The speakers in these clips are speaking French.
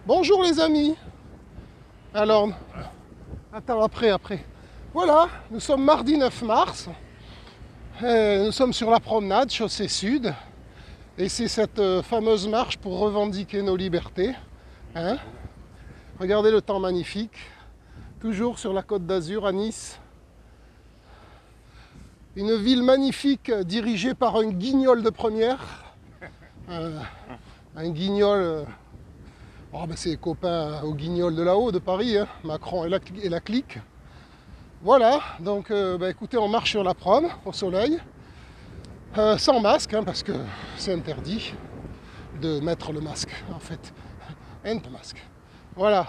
Bonjour les amis. Alors, attends, après. Voilà, nous sommes mardi 9 mars. Nous sommes sur la promenade, chaussée sud. Et c'est cette fameuse marche pour revendiquer nos libertés. Hein? Regardez le temps magnifique. Toujours sur la Côte d'Azur à Nice. Une ville magnifique dirigée par un guignol de première. Un guignol... c'est les copains au guignol de là-haut de Paris, hein, Macron et la clique. Voilà, donc écoutez, on marche sur la prom au soleil, sans masque, hein, parce que c'est interdit de mettre le masque, en fait. Un masque. Voilà,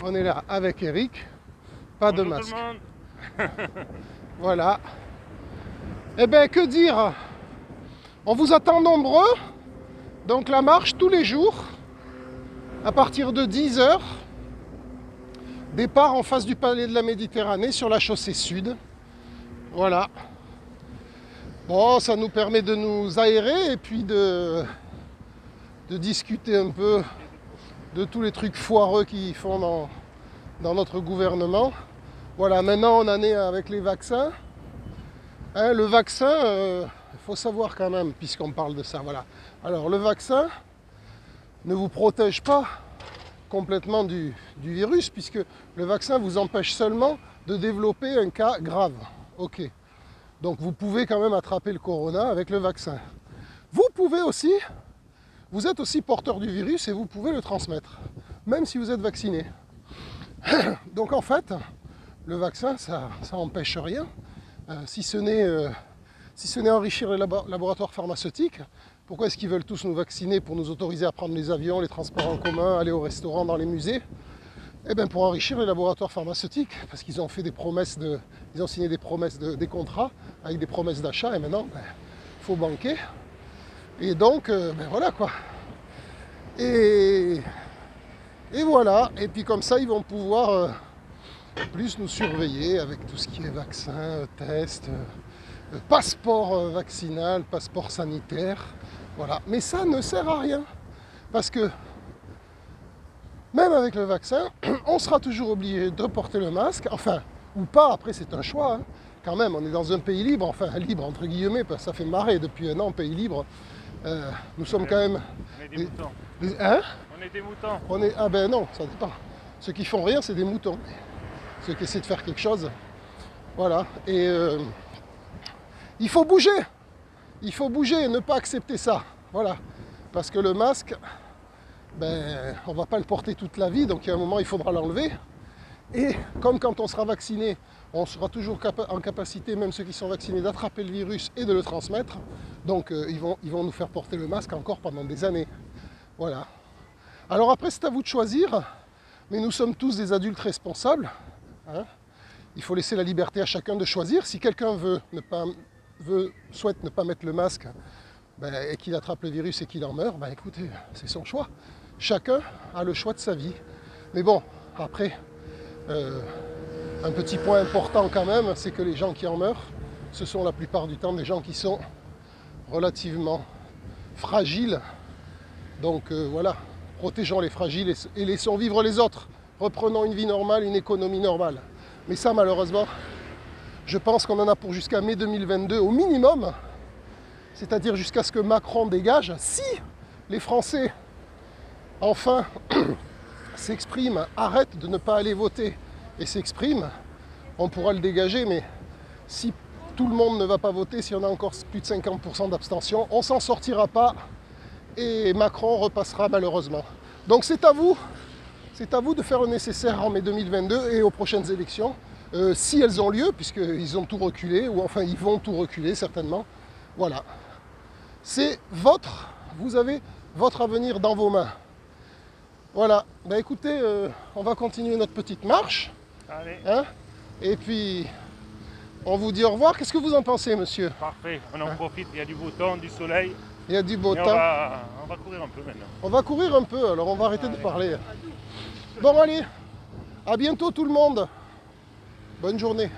on est là avec Eric, pas de masque. Voilà. Eh bien, que dire? On vous attend nombreux, donc la marche tous les jours. À partir de 10h, départ en face du palais de la Méditerranée sur la chaussée sud. Voilà. Bon, ça nous permet de nous aérer et puis de discuter un peu de tous les trucs foireux qu'ils font dans notre gouvernement. Voilà, maintenant on en est avec les vaccins. Hein, le vaccin, il faut savoir quand même, puisqu'on parle de ça. Voilà. Alors le vaccin ne vous protège pas complètement du virus, puisque le vaccin vous empêche seulement de développer un cas grave. Ok. Donc vous pouvez quand même attraper le corona avec le vaccin. Vous pouvez aussi, vous êtes aussi porteur du virus et vous pouvez le transmettre, même si vous êtes vacciné. Donc en fait, le vaccin, ça n'empêche rien, si ce n'est enrichir les laboratoires pharmaceutiques. Pourquoi est-ce qu'ils veulent tous nous vacciner pour nous autoriser à prendre les avions, les transports en commun, aller au restaurant, dans les musées? Eh bien pour enrichir les laboratoires pharmaceutiques, parce qu'ils ont fait des promesses ils ont signé des contrats avec des promesses d'achat et maintenant il faut banquer. Et donc voilà quoi. Et voilà, et puis comme ça ils vont pouvoir plus nous surveiller avec tout ce qui est vaccin, test, passeport vaccinal, passeport sanitaire. Voilà. Mais ça ne sert à rien. Parce que même avec le vaccin, on sera toujours obligé de porter le masque. Enfin, ou pas, après c'est un choix. Hein. Quand même, on est dans un pays libre, enfin libre entre guillemets, parce que ça fait marrer depuis un an, pays libre. Nous sommes quand même... On est des moutons. Hein? On est des moutons. Ah ben non, ça dépend. Ceux qui font rien, c'est des moutons. Ceux qui essaient de faire quelque chose. Voilà. Et il faut bouger. Il faut bouger et ne pas accepter ça. Voilà. Parce que le masque, on ne va pas le porter toute la vie, donc il y a un moment, il faudra l'enlever. Et comme quand on sera vacciné, on sera toujours en capacité, même ceux qui sont vaccinés, d'attraper le virus et de le transmettre. Donc ils vont nous faire porter le masque encore pendant des années. Voilà. Alors après, c'est à vous de choisir, mais nous sommes tous des adultes responsables. Hein. Il faut laisser la liberté à chacun de choisir. Si quelqu'un souhaite ne pas mettre le masque et qu'il attrape le virus et qu'il en meurt, écoutez, c'est son choix. Chacun a le choix de sa vie. Mais bon, après, un petit point important quand même, c'est que les gens qui en meurent, ce sont la plupart du temps des gens qui sont relativement fragiles. Donc voilà, protégeons les fragiles et laissons vivre les autres. Reprenons une vie normale, une économie normale. Mais ça, malheureusement, je pense qu'on en a pour jusqu'à mai 2022 au minimum, c'est-à-dire jusqu'à ce que Macron dégage. Si les Français, enfin, s'expriment, arrêtent de ne pas aller voter et s'expriment, on pourra le dégager, mais si tout le monde ne va pas voter, si on a encore plus de 50% d'abstention, on s'en sortira pas et Macron repassera malheureusement. Donc c'est à vous de faire le nécessaire en mai 2022 et aux prochaines élections. Si elles ont lieu, puisqu'ils ont tout reculé, ou enfin ils vont tout reculer certainement. Voilà. Vous avez votre avenir dans vos mains. Voilà. Écoutez, on va continuer notre petite marche. Allez. Hein, et puis, on vous dit au revoir. Qu'est-ce que vous en pensez, monsieur? Parfait, on en profite, il y a du beau temps, du soleil. Il y a du beau temps. On va courir un peu maintenant. On va courir un peu, alors on va arrêter de parler. Bon, allez, à bientôt tout le monde. Bonne journée.